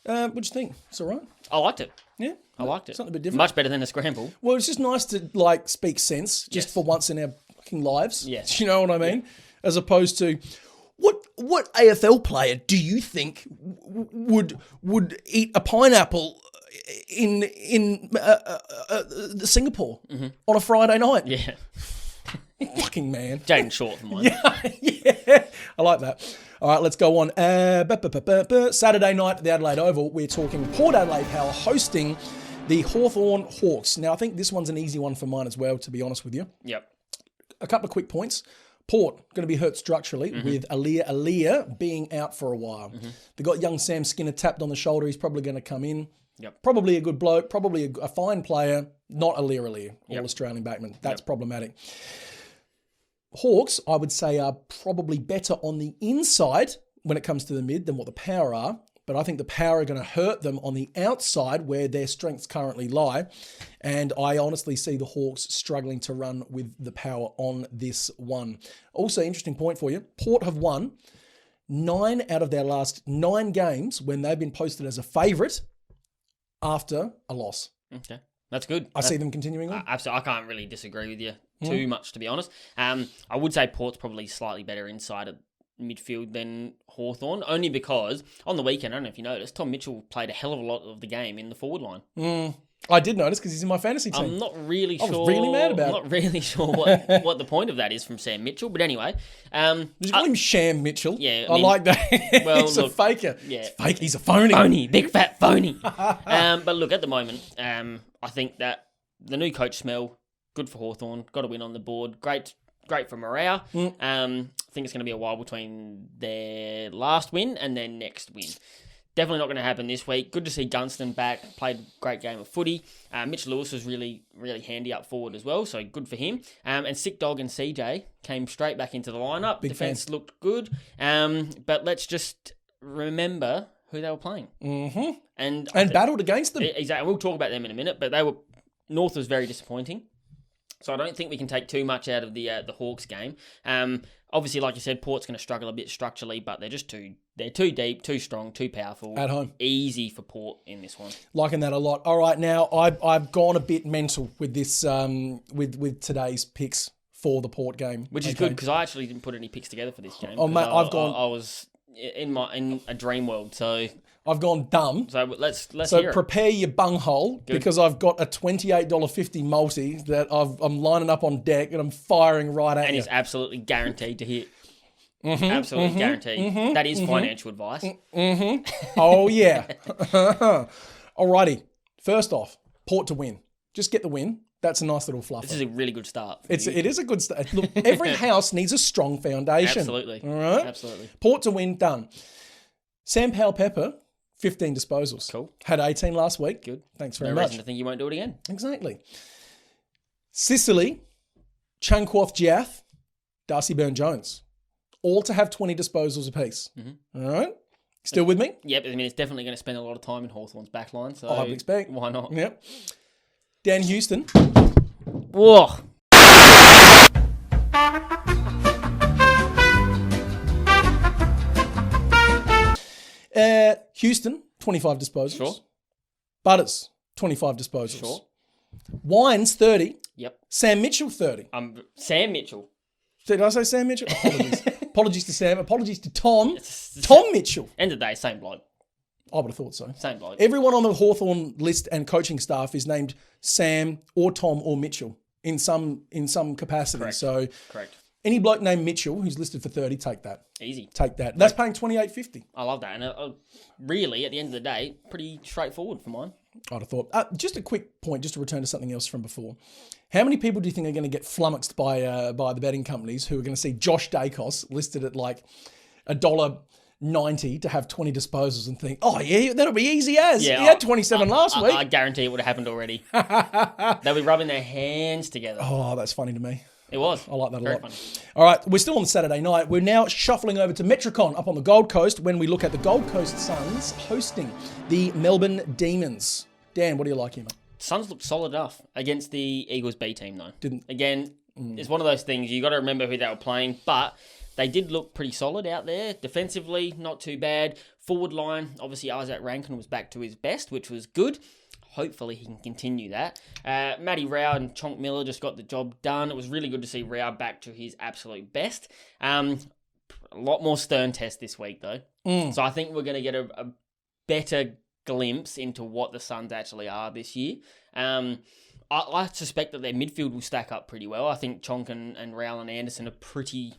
What'd you think? It's all right? I liked it. Yeah? I liked it. Something a bit different. Much better than a scramble. Well, it's just nice to, speak sense just for once in our fucking lives. Yes. You know what I mean? Yeah. As opposed to, what AFL player do you think would eat a pineapple in Singapore on a Friday night? Yeah. Fucking man. Jaden Short for mine. Yeah. I like that. All right, let's go on. Saturday night at the Adelaide Oval, we're talking Port Adelaide Power hosting the Hawthorn Hawks. Now, I think this one's an easy one for mine as well, to be honest with you. Yep. A couple of quick points. Port going to be hurt structurally with Aaliyah being out for a while. They've got young Sam Skinner tapped on the shoulder. He's probably going to come in. Yep. Probably a good bloke, probably a fine player, not Aaliyah, All-Australian backman. That's problematic. Hawks, I would say, are probably better on the inside when it comes to the mid than what the Power are. But I think the Power are going to hurt them on the outside where their strengths currently lie. And I honestly see the Hawks struggling to run with the Power on this one. Also, interesting point for you. Port have won 9 out of their last 9 games when they've been posted as a favourite after a loss. Okay. That's good. I see them continuing on. Absolutely. I can't really disagree with you too much, to be honest. I would say Port's probably slightly better inside of midfield than Hawthorn, only because on the weekend, I don't know if you noticed, Tom Mitchell played a hell of a lot of the game in the forward line. I did notice because he's in my fantasy team. I'm not really sure. I was really mad about it. I'm not really sure what the point of that is from Sam Mitchell, but anyway. Did you call him Sham Mitchell? Yeah. I like that. Well, he's look, a faker. Yeah. He's fake. He's a phony. Phony. Big fat phony. But look, at the moment, I think that the new coach smell, good for Hawthorn, got a win on the board. Great for Morale. I think it's going to be a while between their last win and their next win. Definitely not going to happen this week. Good to see Gunston back. Played a great game of footy. Mitch Lewis was really, really handy up forward as well, so good for him. And Sick Dog and CJ came straight back into the lineup. Big Defense fan. looked good. But let's just remember who they were playing. And battled against them. Exactly. We'll talk about them in a minute, but North was very disappointing. So I don't think we can take too much out of the Hawks game. Obviously, like you said, Port's going to struggle a bit structurally, but they're just too deep, too strong, too powerful. At home. Easy for Port in this one. Liking that a lot. All right, now I've gone a bit mental with this with today's picks for the Port game, which is good because I actually didn't put any picks together for this game. Oh mate, I was in a dream world, so I've gone dumb. So let's so hear it. Prepare your bunghole because I've got a $28.50 multi that I'm lining up on deck and I'm firing right at you. And it's absolutely guaranteed to hit. Absolutely guaranteed. That is financial advice. Oh yeah. Alrighty. First off, Port to win. Just get the win. That's a nice little fluffer. This is a really good start. It is a good start. Look, every house needs a strong foundation. Absolutely. All right? Absolutely. Port to win, done. Sam Powell-Pepper, 15 disposals. Cool. Had 18 last week. Good. Thanks very No much. reason to think you won't do it again. Exactly. Sicily, Chunkwuth Jiath, Darcy Byrne-Jones. All to have 20 disposals apiece. All right? Still with me? Yep, I mean, it's definitely going to spend a lot of time in Hawthorn's backline, so I would expect. why not? Yep. Dan Houston. Whoa. Houston, 25 disposals. Sure. Butters, 25 disposals. Sure. Wines, 30. Yep. Sam Mitchell, 30. Sam Mitchell. Did I say Sam Mitchell? Apologies. Apologies to Sam. Apologies to Tom. Tom Mitchell. End of the day, same bloke. I would have thought so. Same bloke. Everyone on the Hawthorn list and coaching staff is named Sam or Tom or Mitchell in some capacity. Correct. So Correct. any bloke named Mitchell who's listed for 30, take that. Easy. Take that. That's paying $28.50. I love that. And really, at the end of the day, pretty straightforward for mine. I'd have thought. Just a quick point, just to return to something else from before. How many people do you think are going to get flummoxed by the betting companies who are going to see Josh Dacos listed at like $1.90 to have 20 disposals and think, oh yeah, that'll be easy as. Yeah, he had 27 last week. I guarantee it would have happened already. They'll be rubbing their hands together. Oh, that's funny to me. It was. I like that a Very lot. funny. All right, we're still on Saturday night. We're now shuffling over to Metricon up on the Gold Coast when we look at the Gold Coast Suns hosting the Melbourne Demons. Dan, what do you like here, mate? Suns looked solid enough against the Eagles B team, though. Didn't. Again, it's one of those things. You got to remember who they were playing, but they did look pretty solid out there. Defensively, not too bad. Forward line, obviously Isaac Rankin was back to his best, which was good. Hopefully he can continue that. Matty Rao and Chonk Miller just got the job done. It was really good to see Rao back to his absolute best. A lot more stern test this week, though. So I think we're going to get a better glimpse into what the Suns actually are this year. I suspect that their midfield will stack up pretty well. I think Chonk and Rao and Anderson are pretty...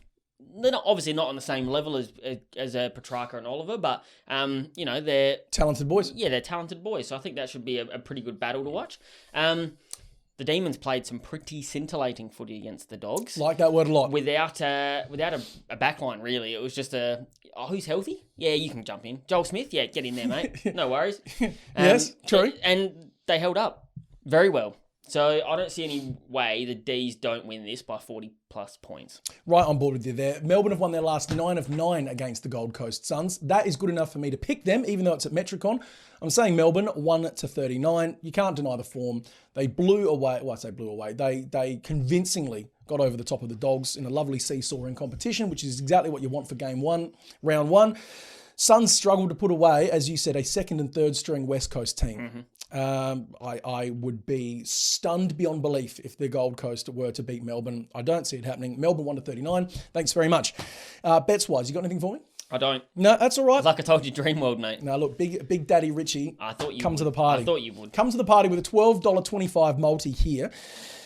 They're obviously not on the same level as Petrarca and Oliver, but, they're... Talented boys. Yeah, they're talented boys, so I think that should be a pretty good battle to watch. The Demons played some pretty scintillating footy against the Dogs. Like that word a lot. Without a backline, really. It was just who's healthy? Yeah, you can jump in. Joel Smith? Yeah, get in there, mate. No worries. Yes, true. And they held up very well. So I don't see any way the D's don't win this by 40-plus points. Right on board with you there. Melbourne have won their last 9 of 9 against the Gold Coast Suns. That is good enough for me to pick them, even though it's at Metricon. I'm saying Melbourne 1-39. You can't deny the form. They blew away. Well, I say blew away. They convincingly got over the top of the Dogs in a lovely seesaw-ing competition, which is exactly what you want for game one, round one. Suns struggled to put away, as you said, a second and third string West Coast team. I would be stunned beyond belief if the Gold Coast were to beat Melbourne. I don't see it happening. Melbourne 1-39. Thanks very much. Bets-wise, you got anything for me? I don't. No, that's all right. Like I told you, Dreamworld, mate. No, look, Big Daddy Richie, come to the party. I thought you would. Come to the party with a $12.25 multi here.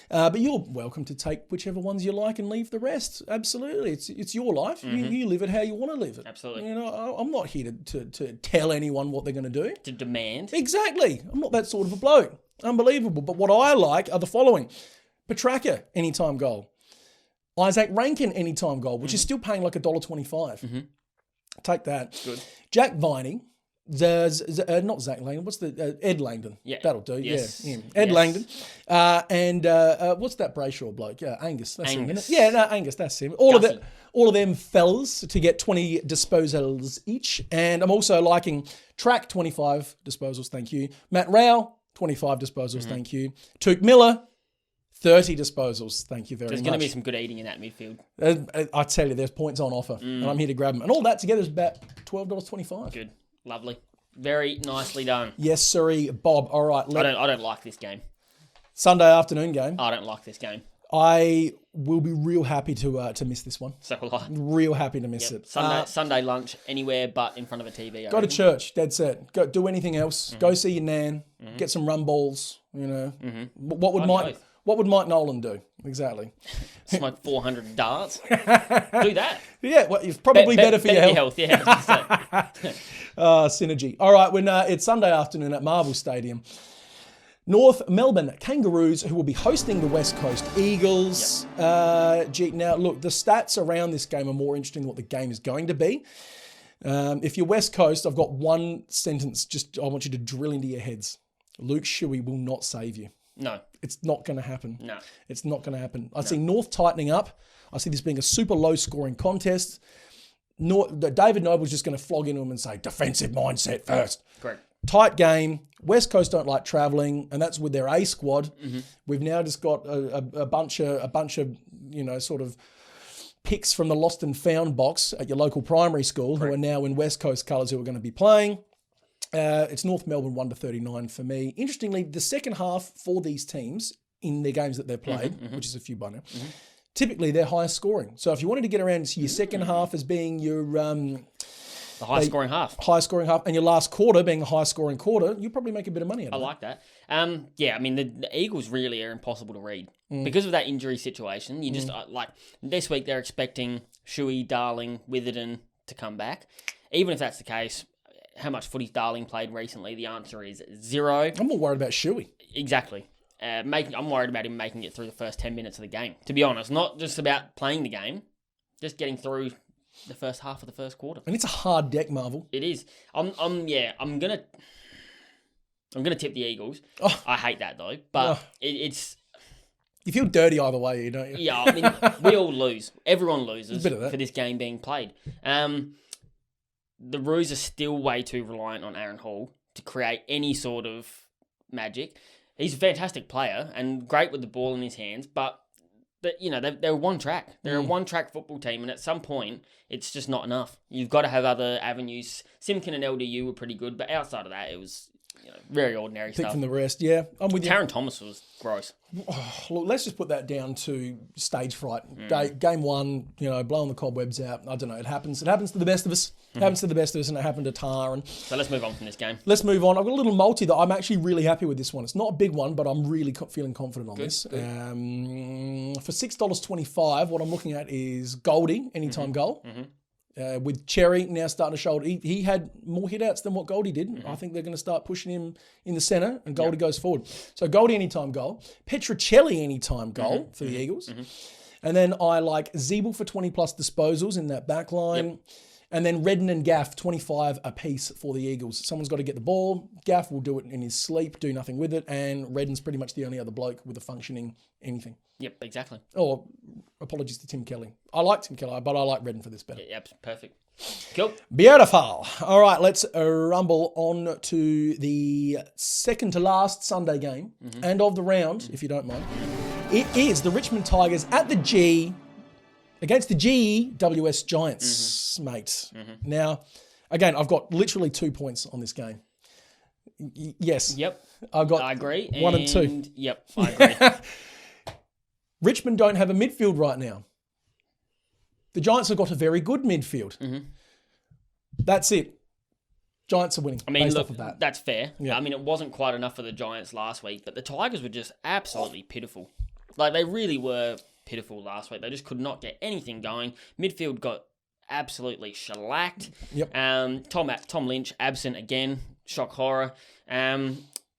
But you're welcome to take whichever ones you like and leave the rest. Absolutely. It's your life. You live it how you want to live it. Absolutely. You know, I'm not here to tell anyone what they're going to do. To demand. Exactly. I'm not that sort of a bloke. Unbelievable. But what I like are the following. Petrarca, anytime goal. Isaac Rankin, anytime goal, which is still paying like $1.25. Take that. Good. Jack Viney. Not Zach Langdon. What's the Ed Langdon? Yeah, that'll do. Yes. Yeah, Ed Langdon. And what's that Brayshaw bloke? Angus. That's him, isn't it? Yeah, no, Angus. That's him. All of them fellas to get 20 disposals each. And I'm also liking Track 25 disposals. Thank you. Matt Rao 25 disposals. Thank you. Took Miller 30 disposals. Thank you very much. There's going to be some good eating in that midfield. I tell you, there's points on offer, and I'm here to grab them. And all that together is about $12.25. Good. Lovely. Very nicely done. Yes, sirree, Bob. All right. I don't like this game. Sunday afternoon game. I don't like this game. I will be real happy to miss this one. So will I. Real happy to miss it. Sunday lunch, anywhere but in front of a TV. Go to church, dead set. Go do anything else. Go see your nan. Get some rum balls. You know. What would Mike Nolan do? Exactly. Smoke 400 darts. Do that. Yeah, well, it's probably better for your health. Yeah. Synergy. All right, it's Sunday afternoon at Marvel Stadium. North Melbourne Kangaroos, who will be hosting the West Coast Eagles. Yep. Now, look, the stats around this game are more interesting than what the game is going to be. If you're West Coast, I've got one sentence. Just I want you to drill into your heads. Luke Shuey will not save you. No. It's not going to happen. No. It's not going to happen. I see North tightening up. I see this being a super low-scoring contest. David Noble's just going to flog into him and say, defensive mindset first. Correct. Tight game. West Coast don't like travelling, and that's with their A squad. Mm-hmm. We've now just got a bunch of sort of picks from the lost and found box at your local primary school. Correct. Who are now in West Coast colours who are going to be playing. It's North Melbourne 1-39 for me. Interestingly, the second half for these teams in their games that they've played, which is a few by now, typically they're highest scoring. So if you wanted to get around to your second half as being your the highest scoring half. Highest scoring half, and your last quarter being the highest scoring quarter, you probably make a bit of money out of it. I like that. I mean, the Eagles really are impossible to read. Because of that injury situation. You just, like, this week they're expecting Shuey, Darling, Witherden to come back. Even if that's the case, how much footy's Darling played recently? The answer is 0. I'm more worried about Shuey. Exactly. I'm worried about him making it through the first 10 minutes of the game. To be honest, not just about playing the game, just getting through the first half of the first quarter. And it's a hard deck, Marvel. It is. I'm gonna tip the Eagles. Oh. I hate that though, but it's. You feel dirty either way, don't you? Yeah, I mean, we all lose. Everyone loses for this game being played. The Roos are still way too reliant on Aaron Hall to create any sort of magic. He's a fantastic player and great with the ball in his hands, but they're one track. They're a one-track football team, and at some point, it's just not enough. You've got to have other avenues. Simkin and LDU were pretty good, but outside of that, it was very ordinary Pick stuff. from the rest, yeah. I'm with you. Taron Thomas was gross. Oh, look, let's just put that down to stage fright. Game one, blowing the cobwebs out. I don't know. It happens. It happens to the best of us. It happens to the best of us, and it happened to Tar. So let's move on from this game. Let's move on. I've got a little multi that I'm actually really happy with this one. It's not a big one, but I'm really feeling confident on this. Good. For $6.25, what I'm looking at is Goldie, anytime goal. With Cherry now starting to show he had more hit-outs than what Goldie did. I think they're going to start pushing him in the centre, and Goldie goes forward. So Goldie anytime goal. Petrocelli anytime goal for the Eagles. And then I like Zeeble for 20-plus disposals in that back line. Yep. And then Redden and Gaff, 25 apiece for the Eagles. Someone's got to get the ball. Gaff will do it in his sleep, do nothing with it. And Redden's pretty much the only other bloke with a functioning anything. Yep, exactly. Oh, apologies to Tim Kelly. I like Tim Kelly, but I like Redden for this better. Yep, perfect. Cool. Beautiful. All right, let's rumble on to the second to last Sunday game and of the round, if you don't mind. It is the Richmond Tigers at the G against the GWS Giants, mate. Now, again, I've got literally 2 points on this game. Yes. Yep. I agree. 1 and 2. Yep, I agree. Richmond don't have a midfield right now. The Giants have got a very good midfield. That's it. Giants are winning. I mean, based look, off of that. that's fair. Yeah. I mean, it wasn't quite enough for the Giants last week, but the Tigers were just absolutely pitiful. Like, they really were pitiful last week. They just could not get anything going. Midfield got absolutely shellacked. Yep. Tom Lynch absent again. Shock horror.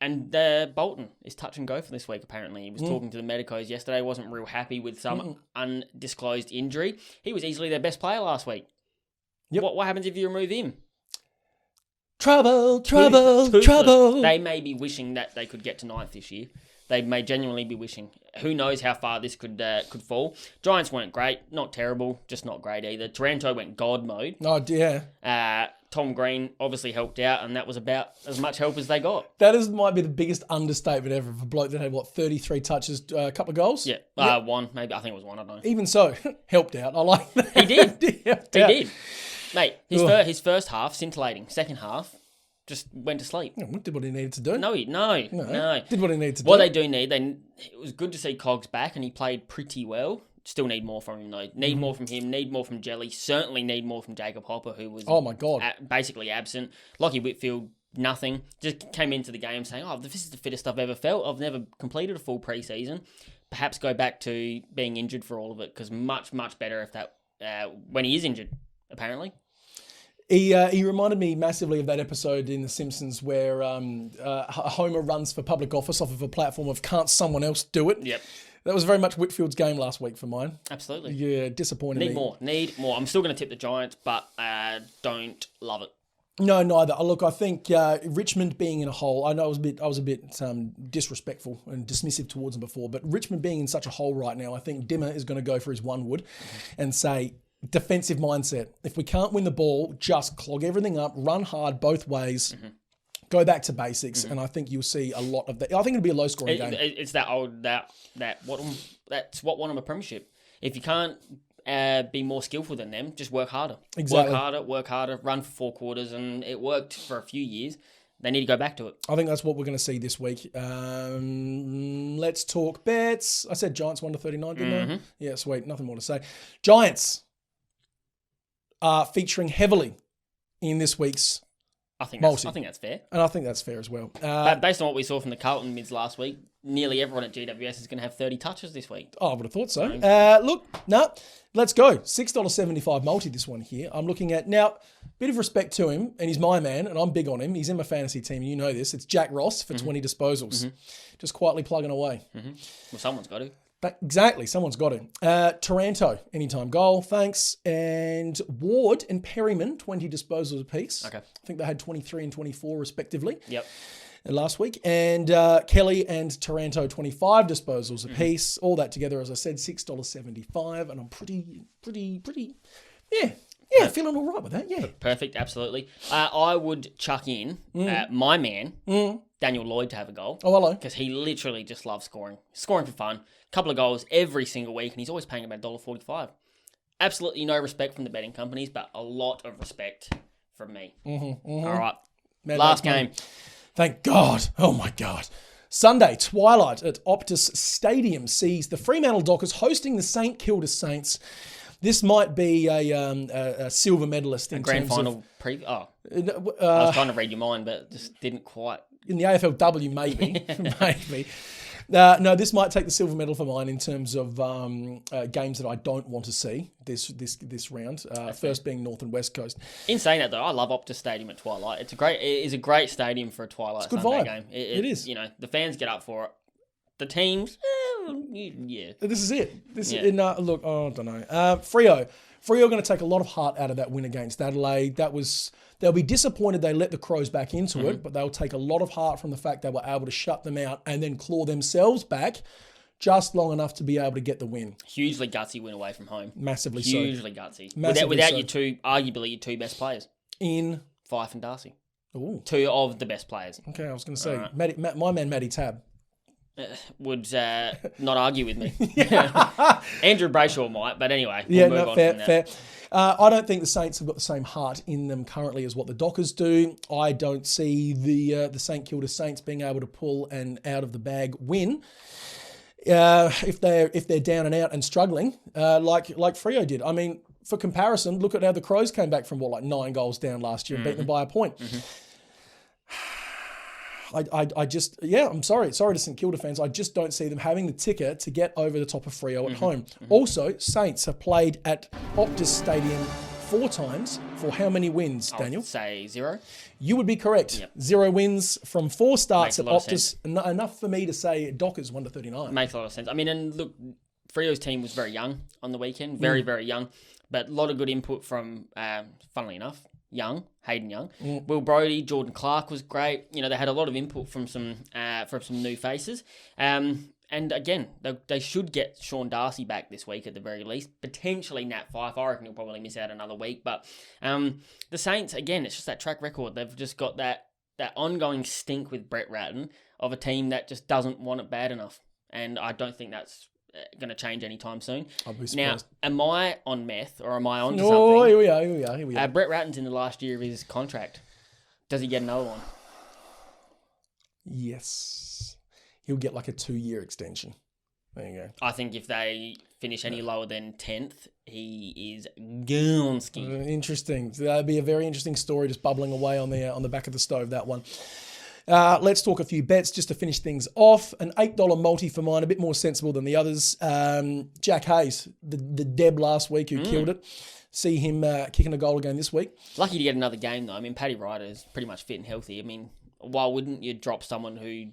And Bolton is touch and go for this week, apparently. He was talking to the medicos yesterday, wasn't real happy with some undisclosed injury. He was easily their best player last week. Yep. What happens if you remove him? Trouble. They may be wishing that they could get to 9th this year. They may genuinely be wishing. Who knows how far this could fall. Giants weren't great. Not terrible. Just not great either. Taranto went God mode. Oh, dear. Tom Green obviously helped out, and that was about as much help as they got. That might be the biggest understatement ever of a bloke that had, 33 touches, a couple of goals? Yeah. One. Maybe. I think it was one. I don't know. Even so, helped out. I like that. He did. He did. Mate, his first half, scintillating. Second half, just went to sleep. Did what he needed to do. No. Did what he needed to do. What they do need, it was good to see Cogs back, and he played pretty well. Still need more from him, though. Need more from him. Need more from Jelly. Certainly need more from Jacob Hopper, who was oh my God, basically absent. Lockie Whitfield, nothing. Just came into the game saying, this is the fittest I've ever felt. I've never completed a full pre-season. Perhaps go back to being injured for all of it, because much, much better if that when he is injured, apparently. He reminded me massively of that episode in The Simpsons where Homer runs for public office off of a platform of can't someone else do it? Yep. That was very much Whitfield's game last week for mine. Absolutely. Yeah, disappointing. Need more. I'm still going to tip the Giants, but don't love it. No, neither. Look, I think Richmond being in a hole, I know I was a bit disrespectful and dismissive towards them before, but Richmond being in such a hole right now, I think Dimmer is going to go for his one wood and say, defensive mindset. If we can't win the ball, just clog everything up, run hard both ways, go back to basics, and I think you'll see a lot of that. I think it'll be a low-scoring game. It's that old that's what won them a premiership. If you can't be more skillful than them, just work harder. Exactly. Work harder, run for 4 quarters, and it worked for a few years. They need to go back to it. I think that's what we're going to see this week. Let's talk bets. I said Giants 1-39, didn't I? Yeah, sweet. Nothing more to say. Giants are featuring heavily in this week's I think that's fair. And I think that's fair as well. Based on what we saw from the Carlton mids last week, nearly everyone at GWS is going to have 30 touches this week. Oh, I would have thought so. Let's go. $6.75 multi this one here. I'm looking at, now, bit of respect to him, and he's my man, and I'm big on him. He's in my fantasy team, you know this. It's Jack Ross for 20 disposals. Just quietly plugging away. Well, someone's got to. Exactly, someone's got to. Taranto, anytime goal, thanks. And Ward and Perryman, 20 disposals apiece. Okay. I think they had 23 and 24 respectively. Yep. Last week. And Kelly and Taranto, 25 disposals apiece. All that together, as I said, $6.75. And I'm pretty, feeling all right with that, yeah. Perfect, absolutely. I would chuck in my man, Daniel Lloyd, to have a goal. Oh, hello. Because he literally just loves scoring. Scoring for fun. Couple of goals every single week, and he's always paying about $1.45. Absolutely no respect from the betting companies, but a lot of respect from me. All right. Last game. Thank God. Oh, my God. Sunday, twilight at Optus Stadium sees the Fremantle Dockers hosting the St Kilda Saints. This might be a silver medalist in grand terms final of... preview. I was trying to read your mind, but just didn't quite. In the AFLW, maybe. Maybe. No, this might take the silver medal for mine in terms of games that I don't want to see this round. First being North and West Coast. In saying that, though, I love Optus Stadium at twilight. It is a great stadium for a twilight Sunday vibe. game. It is. You know, the fans get up for it. The teams, yeah. This is it. Look, I don't know. Freo are going to take a lot of heart out of that win against Adelaide. They'll be disappointed they let the Crows back into it, but they'll take a lot of heart from the fact they were able to shut them out and then claw themselves back just long enough to be able to get the win. Hugely gutsy win away from home. Massively so. Hugely gutsy. Without arguably your two best players. In? Fife and Darcy. Ooh. Two of the best players. Okay, I was going to say, my man Matty Tab. Would not argue with me. Andrew Brayshaw might, but anyway. Fair. I don't think the Saints have got the same heart in them currently as what the Dockers do. I don't see the St Kilda Saints being able to pull an out of the bag win. If they're down and out and struggling, like Freo did. I mean, for comparison, look at how the Crows came back from 9 goals down last year and beat them by a point. I'm sorry to St Kilda fans. I just don't see them having the ticker to get over the top of Freo at home. Also, Saints have played at Optus Stadium 4 times for how many wins, Daniel? I'd say 0. You would be correct. Yep. 0 wins from 4 starts at Optus. Enough for me to say Dockers 1-39. Makes a lot of sense. I mean, and look, Freo's team was very young on the weekend. Very, very young. But a lot of good input from, funnily enough, Hayden Young. Will Brodie, Jordan Clark was great. You know, they had a lot of input from some new faces. And again, they should get Sean Darcy back this week at the very least. Potentially Nat Fyfe. I reckon he'll probably miss out another week. But the Saints, again, it's just that track record. They've just got that ongoing stink with Brett Ratton of a team that just doesn't want it bad enough. And I don't think that's going to change anytime soon. I'll be surprised. Now, am I on meth or am I on to something? Oh, here we are. Brett Ratton's in the last year of his contract. Does he get another one? Yes. He'll get like a 2-year extension. There you go. I think if they finish any lower than 10th, he is Gonski. Interesting. That'd be a very interesting story just bubbling away on the back of the stove, that one. Let's talk a few bets just to finish things off. An $8 multi for mine, a bit more sensible than the others. Jack Hayes, the Deb last week who killed it. See him kicking a goal again this week. Lucky to get another game, though. I mean, Paddy Ryder is pretty much fit and healthy. I mean, why wouldn't you drop someone who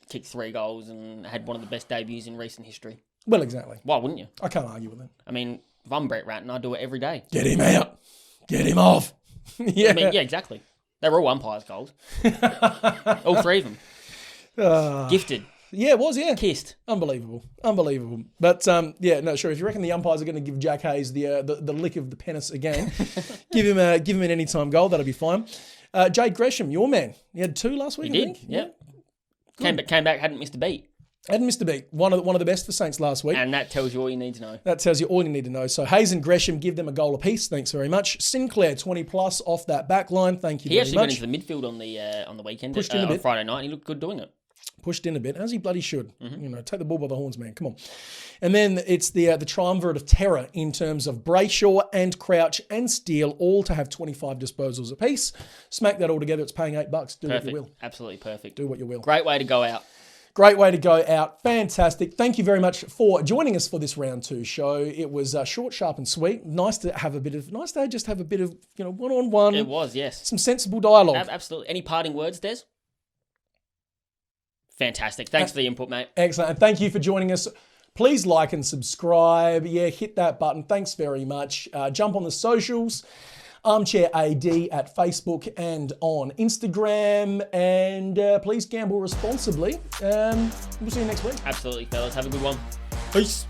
kicked 3 goals and had one of the best debuts in recent history? Well, exactly. Why wouldn't you? I can't argue with it. I mean, if I'm Brett Ratton, I do it every day. Get him out. Get him off. I mean, yeah, exactly. They were all umpires' goals. All 3 of them. Gifted. Yeah, it was, yeah. Kissed. Unbelievable. But, sure. If you reckon the umpires are going to give Jack Hayes the lick of the penis again, give him an anytime goal. That'll be fine. Jade Gresham, your man. He had 2 last week, He I did, think. yeah. Came back, hadn't missed a beat. Hadn't missed a beat. One of the best for Saints last week. And that tells you all you need to know. That tells you all you need to know. So Hayes and Gresham, give them a goal apiece. Thanks very much. Sinclair, 20 plus off that back line. Thank you very much. He actually went into the midfield on the weekend. Pushed in a bit. On Friday night, and he looked good doing it. Pushed in a bit, as he bloody should. Take the bull by the horns, man. Come on. And then it's the triumvirate of terror in terms of Brayshaw and Crouch and Steele, all to have 25 disposals apiece. Smack that all together. It's paying $8. Do Perfect. what you will. Absolutely perfect. Do what you will. Great way to go out. Great way to go out. Fantastic. Thank you very much for joining us for this round 2 show. It was short, sharp, and sweet. Nice to just have a bit of one-on-one. It was, yes. Some sensible dialogue. Absolutely. Any parting words, Des? Fantastic. Thanks for the input, mate. Excellent. And thank you for joining us. Please like and subscribe. Yeah, hit that button. Thanks very much. Jump on the socials. Armchair AD at Facebook and on Instagram. And please gamble responsibly. We'll see you next week. Absolutely, fellas. Have a good one. Peace.